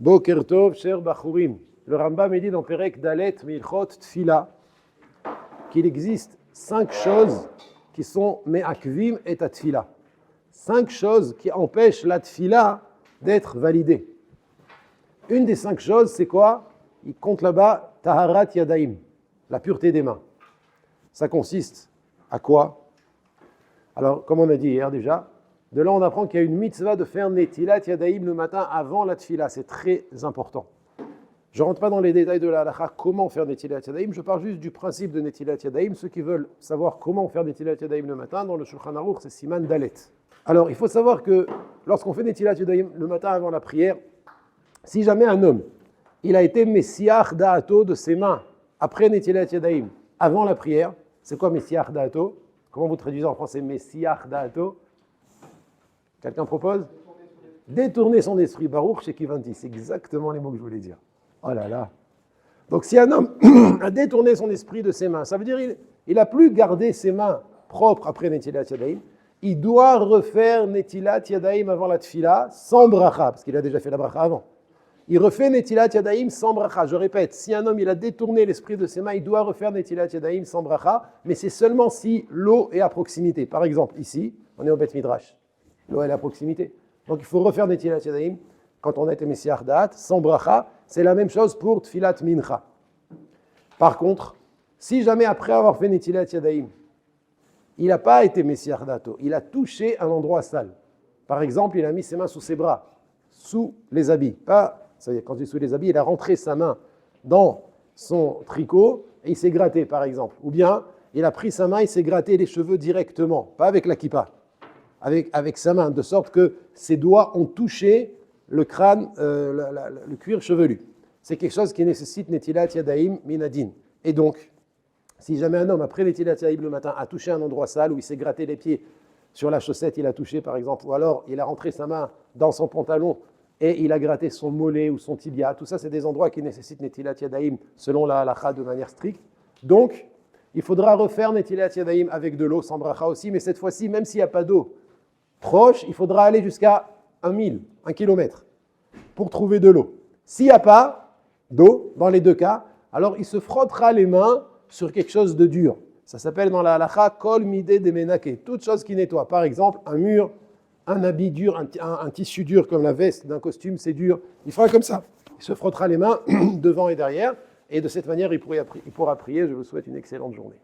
Boker Tov, cher Bachurim. Le Rambam dit dans Perek Dalet Milchot Tfila qu'il existe 5 choses qui sont me'akvim et tfila. 5 choses qui empêchent la tfila d'être validée. Une des 5 choses, c'est quoi? Il compte là-bas Taharat Yadaim, la pureté des mains. Ça consiste à quoi? Alors, comme on a dit hier déjà, de là on apprend qu'il y a une mitzvah de faire Netilat Yadaim le matin avant la tfila. C'est très important. Je ne rentre pas dans les détails de la halakha, comment faire Netilat Yadaim, je parle juste du principe de Netilat Yadaim. Ceux qui veulent savoir comment faire Netilat Yadaim le matin, dans le Shulchan Aruch, c'est Siman Dalet. Alors, il faut savoir que lorsqu'on fait Netilat Yadaim le matin avant la prière, si jamais un homme, il a été Messiach Da'ato de ses mains après Netilat Yadaim, avant la prière, c'est quoi Messiach Da'ato? Comment vous traduisez en français Messiach Da'ato? Quelqu'un propose? Détourner son esprit, Baruch Shekivanti, c'est exactement les mots que je voulais dire. Oh là là. Donc si un homme a détourné son esprit de ses mains, ça veut dire qu'il n'a plus gardé ses mains propres après Netilat Yadaim, il doit refaire Netilat Yadaim avant la tfila sans bracha, parce qu'il a déjà fait la bracha avant. Il refait Netilat Yadaim sans bracha. Je répète, si un homme il a détourné l'esprit de ses mains, il doit refaire Netilat Yadaim sans bracha, mais c'est seulement si l'eau est à proximité. Par exemple, ici, on est au Beth Midrash. L'eau est à proximité. Donc il faut refaire Netilat Yadaim quand on a été Messiach Da'at, sans bracha. C'est la même chose pour Tfilat Mincha. Par contre, si jamais après avoir fait Netilat Yadaim, il n'a pas été Messiach Da'ato, il a touché un endroit sale. Par exemple, il a mis ses mains sous ses bras, sous les habits. Pas, ça y est, quand il est sous les habits, il a rentré sa main dans son tricot et il s'est gratté, par exemple. Ou bien, il a pris sa main et il s'est gratté les cheveux directement, pas avec la kippa, avec sa main, de sorte que ses doigts ont touché le crâne, le cuir chevelu. C'est quelque chose qui nécessite Netilat Yadaim Minadin. Et donc, si jamais un homme, après Netilat Yadaim le matin, a touché un endroit sale, où il s'est gratté les pieds sur la chaussette, il a touché par exemple, ou alors il a rentré sa main dans son pantalon et il a gratté son mollet ou son tibia, tout ça c'est des endroits qui nécessitent Netilat Yadaim selon la halakha de manière stricte. Donc, il faudra refaire Netilat Yadaim avec de l'eau, sans bracha aussi, mais cette fois-ci, même s'il n'y a pas d'eau proche, il faudra aller jusqu'à 1 kilomètre pour trouver de l'eau. S'il n'y a pas d'eau, dans les deux cas, alors il se frottera les mains sur quelque chose de dur. Ça s'appelle dans la halakha kol midé de menake, toute chose qui nettoie. Par exemple, un mur, un habit dur, un tissu dur comme la veste d'un costume, c'est dur. Il fera comme ça. Il se frottera les mains devant et derrière, et de cette manière, il pourra prier. Je vous souhaite une excellente journée.